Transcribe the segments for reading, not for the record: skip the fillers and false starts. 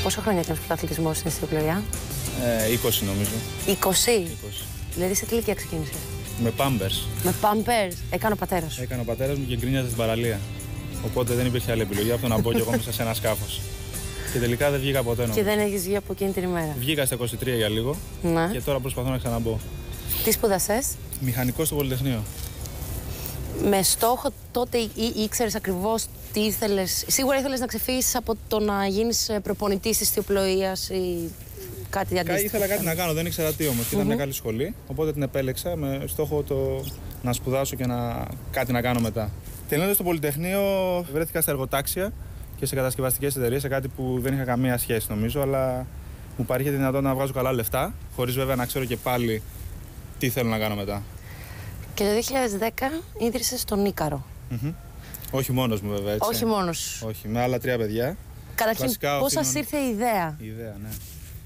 Πόσο χρόνια έκανες πρωταθλητισμό στην ιστιοπλοεία? 20 νομίζω. 20? 20. Δηλαδή σε τι ηλικία ξεκίνησες? Με Pampers. Με Pampers? Έκανε ο πατέρας σου? Έκανε ο πατέρας μου και γκρίνιαζε στην παραλία. Οπότε δεν υπήρχε άλλη επιλογή από το να μπω κι εγώ μέσα σε ένα σκάφος. Και τελικά δεν βγήκα ποτέ. Και δεν έχεις βγει από εκείνη την ημέρα? Βγήκα στα 23 για λίγο. Ναι. Και τώρα προσπαθώ να ξαναμπω. Τι σπούδασες? Μηχανικό στο Πολυτεχνείο. Με στόχο τότε ή ήξερες ακριβώς τι ήθελες? Σίγουρα ήθελες να ξεφύγεις από το να γίνεις προπονητής ιστιοπλοείας ή κάτι αντίστοιχο? Ήθελα κάτι να κάνω, δεν ήξερα τι όμως. Ήταν μια καλή σχολή, οπότε την επέλεξα με στόχο να σπουδάσω και κάτι να κάνω μετά. Τελειώνοντας στο Πολυτεχνείο, βρέθηκα στα εργοτάξια και σε κατασκευαστικές εταιρείες, σε κάτι που δεν είχα καμία σχέση νομίζω, αλλά μου παρήχε τη δυνατότητα να βγάζω καλά λεφτά, χωρίς βέβαια να ξέρω και πάλι τι θέλω να κάνω μετά. Και το 2010 ίδρυσες τον Ίκαρο. Όχι μόνος μου βέβαια, έτσι. Όχι μόνος. Όχι, με άλλα 3 παιδιά. Καταρχήν, πώς σας ήρθε η ιδέα? Η ιδέα, ναι.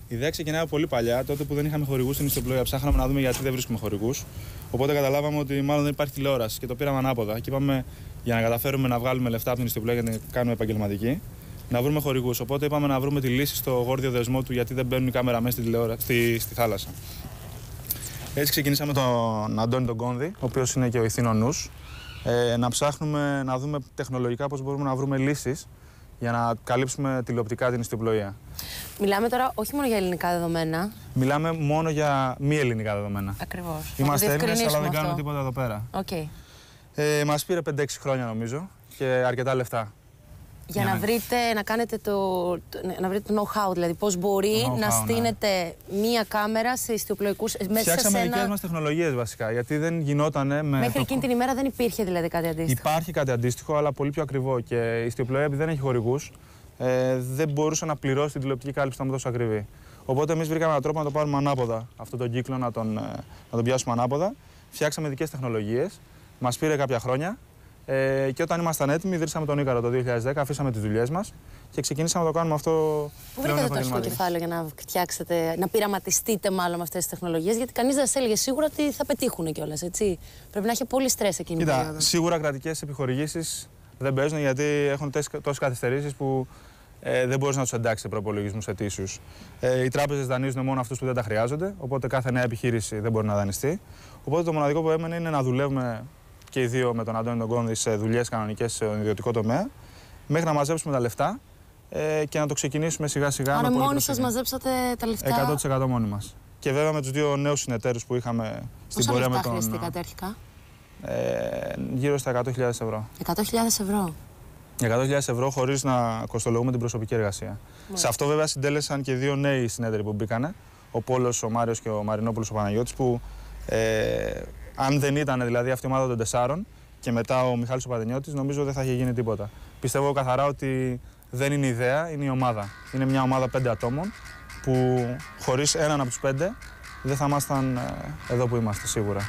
Η ιδέα ξεκινάει από πολύ παλιά, τότε που δεν είχαμε χορηγούς στην ιστιοπλοεία. Ψάχναμε να δούμε γιατί δεν βρίσκουμε χορηγούς. Οπότε καταλάβαμε ότι μάλλον δεν υπάρχει τηλεόραση και το πήραμε ανάποδα. Και είπαμε για να καταφέρουμε να βγάλουμε λεφτά από την ιστιοπλοεία και να την κάνουμε επαγγελματική, να βρούμε χορηγούς. Οπότε είπαμε να βρούμε τη λύση στο γόρδιο δεσμό του γιατί δεν μπαίνουν οι κάμερα μέσα στη θάλασσα. Έτσι ξεκινήσαμε τον Αντώνη τον Κόνδη, ο οποίος είναι και ο ηθήνων νους, να ψάχνουμε να δούμε τεχνολογικά πώς μπορούμε να βρούμε λύσεις για να καλύψουμε τηλεοπτικά την ιστιοπλοεία. Μιλάμε τώρα όχι μόνο για ελληνικά δεδομένα. Μιλάμε μόνο για μη ελληνικά δεδομένα. Ακριβώς. Είμαστε Έλληνες, αλλά δεν κάνουμε τίποτα εδώ πέρα. Okay. Μας πήρε 5-6 χρόνια νομίζω και αρκετά λεφτά. Για να βρείτε, να κάνετε να βρείτε το know-how, δηλαδή πώς μπορεί να στείνετε μία κάμερα σε ιστιοπλοϊκούς μέσα σε ένα... Φτιάξαμε δικές μας τεχνολογίες βασικά, γιατί δεν γινότανε με... Μέχρι εκείνη την ημέρα δεν υπήρχε δηλαδή κάτι αντίστοιχο? Υπάρχει κάτι αντίστοιχο, αλλά πολύ πιο ακριβό και η ιστιοπλοεία επειδή δεν έχει χορηγούς, δεν μπορούσε να πληρώσει την τηλεοπτική κάλυψη να ήταν τόσο ακριβή. Οπότε εμείς βρήκαμε έναν τρόπο να το πάρουμε ανάποδα, αυτόν τον κύκλο να τον πιάσουμε ανάποδα. Φτιάξαμε δικές τεχνολογίες, μας πήρε κάποια χρόνια. Και όταν ήμασταν έτοιμοι, ιδρύσαμε τον Ίκαρο το 2010, αφήσαμε τις δουλειές μας και ξεκινήσαμε να το κάνουμε αυτό. Πού βρήκατε το αρχικό κεφάλαιο για να φτιάξετε, να πειραματιστείτε μάλλον με αυτές τις τεχνολογίες? Γιατί κανείς δεν σας έλεγε σίγουρα ότι θα πετύχουν κιόλας, έτσι. Πρέπει να έχει πολύ στρες εκείνη την περίοδο. Σίγουρα κρατικές επιχορηγήσεις δεν παίζουν γιατί έχουν τόσες καθυστερήσεις που δεν μπορείς να τους εντάξεις σε προϋπολογισμούς ετήσιους. Οι τράπεζες δανείζουν μόνο αυτούς που δεν τα χρειάζονται, οπότε κάθε νέα επιχείρηση δεν μπορεί να δανειστεί. Οπότε το μοναδικό που έμενε είναι να δουλεύουμε και οι δύο με τον Αντώνη τον Κόνδη σε δουλειές κανονικές σε ιδιωτικό τομέα, μέχρι να μαζέψουμε τα λεφτά και να το ξεκινήσουμε σιγά σιγά. Άρα μόνοι σας μαζέψατε τα λεφτά? 100% μόνοι μας. Και βέβαια με τους δύο νέους συνεταίρους που είχαμε στην πορεία με τον... Πόσα λεφτά χρειαστήκατε αρχικά? Γύρω στα 100.000 ευρώ. 100.000 ευρώ? 100.000 ευρώ χωρίς να κοστολογούμε την προσωπική εργασία. Σε αυτό βέβαια συντέλεσαν και δύο νέοι συνέτεροι που μπήκανε, ο Πόλος, ο Μάριος και ο Μαρινόπουλος ο Παναγιώτης, που αν δεν ήταν δηλαδή αυτή η ομάδα των 4 και μετά ο Μιχάλης ο Παδενιώτης, νομίζω δεν θα είχε γίνει τίποτα. Πιστεύω καθαρά ότι δεν είναι ιδέα, είναι η ομάδα. Είναι μια ομάδα 5 ατόμων που χωρίς έναν από τους 5 δεν θα ήμασταν εδώ που είμαστε σίγουρα.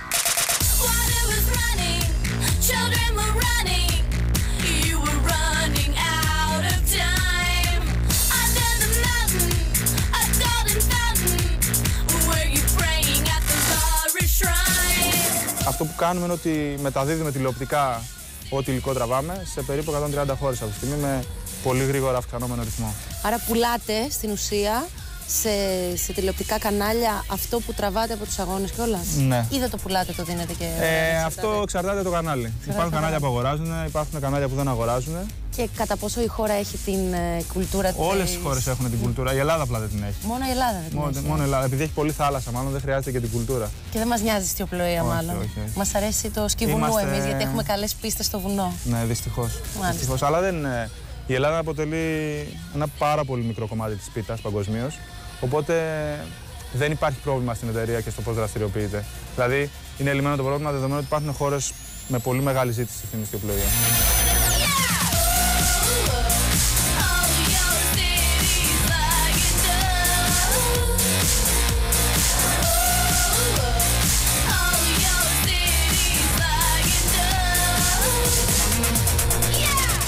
Αυτό που κάνουμε είναι ότι μεταδίδουμε τηλεοπτικά ό,τι υλικό τραβάμε σε περίπου 130 χώρες αυτή τη στιγμή με πολύ γρήγορα αυξανόμενο ρυθμό. Άρα πουλάτε στην ουσία σε τηλεοπτικά κανάλια αυτό που τραβάτε από τους αγώνες κιόλας? Ναι. Ή δεν το πουλάτε, το δίνετε και... Αυτό εξαρτάται από το κανάλι. Υπάρχουν κανάλια που αγοράζουν, υπάρχουν κανάλια που δεν αγοράζουν. Και κατά πόσο η χώρα έχει την κουλτούρα της? Όλες οι χώρες έχουν την κουλτούρα. Η Ελλάδα απλά δεν την έχει. Μόνο η Ελλάδα δεν την έχει? Μόνο η Ελλάδα. Επειδή έχει πολύ θάλασσα, μάλλον δεν χρειάζεται και την κουλτούρα. Και δεν μας νοιάζει η ιστιοπλοεία, μάλλον. Όχι. Μας αρέσει το σκιβουνού εμείς, γιατί έχουμε καλές πίστες στο βουνό. Ναι, δυστυχώς. Αλλά η Ελλάδα αποτελεί ένα πάρα πολύ μικρό κομμάτι της πίτας παγκοσμίως. Οπότε δεν υπάρχει πρόβλημα στην εταιρεία και στο πώς δραστηριοποιείται. Δηλαδή, είναι λυμμένο το πρόβλημα δεδομένου ότι υπάρχουν χώρες με πολύ μεγάλη ζήτηση στην ιστιοπλοεία.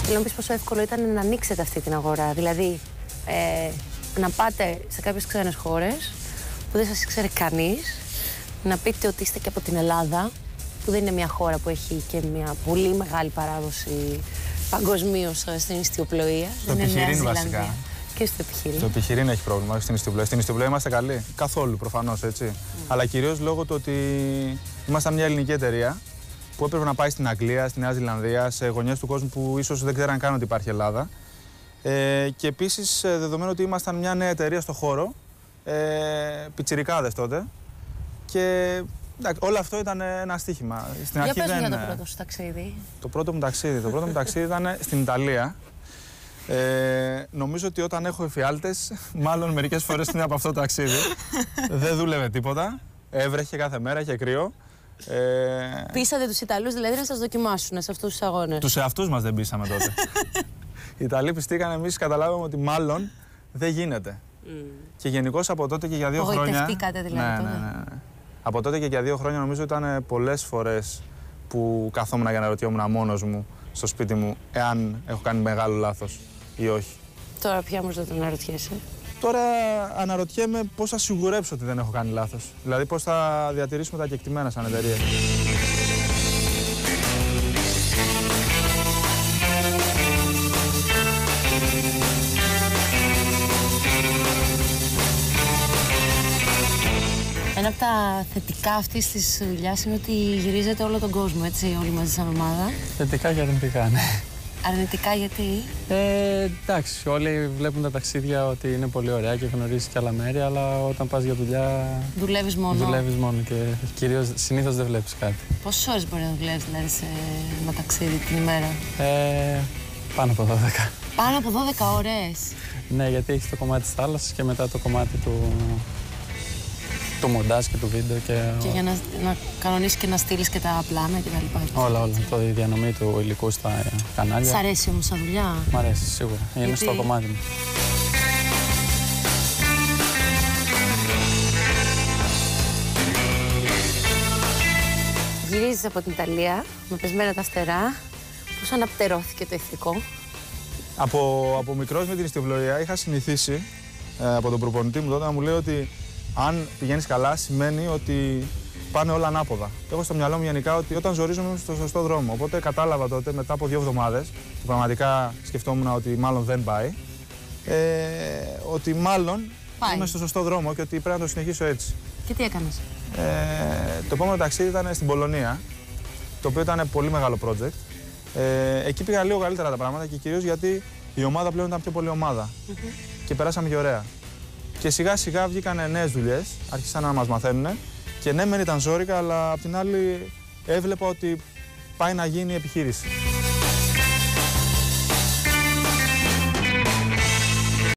Θέλω να πεις πόσο εύκολο ήταν να ανοίξετε αυτή την αγορά. Δηλαδή, να πάτε σε κάποιες ξένες χώρες που δεν σας ήξερε κανείς, να πείτε ότι είστε και από την Ελλάδα, που δεν είναι μια χώρα που έχει και μια πολύ μεγάλη παράδοση παγκοσμίως στην ιστιοπλοεία. Το επιχειρήν βασικά. Και στο Τυχηρή. Στο Τυχηρή έχει πρόβλημα, όχι στην Ιστιοπλοεία. Στην Ιστιοπλοεία είμαστε καλοί. Καθόλου προφανώς, έτσι. Αλλά κυρίως λόγω του ότι ήμασταν μια ελληνική εταιρεία που έπρεπε να πάει στην Αγγλία, στη Νέα Ζηλανδία, σε γωνιές του κόσμου που ίσως δεν ξέραν καν ότι υπάρχει Ελλάδα. Και επίσης, δεδομένου ότι ήμασταν μια νέα εταιρεία στο χώρο, πιτσιρικάδες τότε. Και όλο αυτό ήταν ένα στοίχημα. Στην Για αρχή πες μου για το πρώτο σου ταξίδι. Το πρώτο μου ταξίδι ήταν στην Ιταλία. Νομίζω ότι όταν έχω εφιάλτες, μάλλον μερικές φορές είναι από αυτό το ταξίδι. Δεν δούλευε τίποτα. Έβρεχε κάθε μέρα, είχε κρύο. Πείσατε τους Ιταλούς δηλαδή να σας δοκιμάσουν σε αυτούς τους αγώνες? Τους εαυτούς μας δεν πείσαμε τότε. Οι Ιταλοί πιστήκαν, εμείς καταλάβαμε ότι μάλλον δεν γίνεται. Και γενικώς από τότε και για 2 χρόνια. Απογοητευτήκατε δηλαδή τότε. Ναι. Από τότε και για 2 χρόνια νομίζω ήταν πολλές φορές που καθόμουν για να ρωτιόμουν μόνος μου στο σπίτι μου εάν έχω κάνει μεγάλο λάθος ή όχι. Τώρα πια όμως δεν το αναρωτιέσαι. Τώρα αναρωτιέμαι πώς θα σιγουρέψω ότι δεν έχω κάνει λάθος. Δηλαδή πώς θα διατηρήσουμε τα κεκτημένα σαν εταιρεία. Ένα από τα θετικά αυτής της δουλειάς είναι ότι γυρίζετε όλο τον κόσμο, έτσι, όλοι μαζί σαν ομάδα. Θετικά και αρνητικά, ναι. Αρνητικά γιατί? Εντάξει, όλοι βλέπουν τα ταξίδια ότι είναι πολύ ωραία και γνωρίζεις και άλλα μέρη, αλλά όταν πας για δουλειά. Δουλεύεις μόνο. Δουλεύεις μόνο και κυρίως συνήθως δεν βλέπεις κάτι. Πόσες ώρες μπορεί να δουλεύεις δηλαδή σε ένα ταξίδι την ημέρα? Πάνω από 12. Πάνω από 12 ώρες. Ναι, γιατί έχεις το κομμάτι της θάλασσας και μετά το κομμάτι του μοντάζ και του βίντεο. Και για να κανονίσεις και να στείλεις και τα πλάνα και τα λοιπά. Όλα. Η διανομή του υλικού στα κανάλια. Σ' αρέσει όμως σαν δουλειά? Μ' αρέσει, σίγουρα. Είναι στο κομμάτι μου. Γυρίζεις από την Ιταλία με πεσμένα τα φτερά. Πώς αναπτερώθηκε το ηθικό? Από μικρός με την ιστιοπλοεία είχα συνηθίσει από τον προπονητή μου τότε να μου λέει ότι αν πηγαίνεις καλά σημαίνει ότι πάνε όλα ανάποδα. Έχω στο μυαλό μου γενικά ότι όταν ζορίζομαι στο σωστό δρόμο. Οπότε κατάλαβα τότε μετά από 2 εβδομάδες, που πραγματικά σκεφτόμουν ότι μάλλον δεν πάει, ότι μάλλον είμαι στο σωστό δρόμο και ότι πρέπει να το συνεχίσω έτσι. Και τι έκανες? Το επόμενο ταξίδι ήταν στην Πολωνία, το οποίο ήταν πολύ μεγάλο project. Εκεί πήγαν λίγο καλύτερα τα πράγματα και κυρίως γιατί η ομάδα πλέον ήταν πιο πολύ ομάδα. Και περάσαμε και ωραία. Και σιγά σιγά βγήκαν νέες δουλειές, άρχισαν να μας μαθαίνουν και ναι, μεν ήταν ζόρικα, αλλά απ' την άλλη έβλεπα ότι πάει να γίνει επιχείρηση.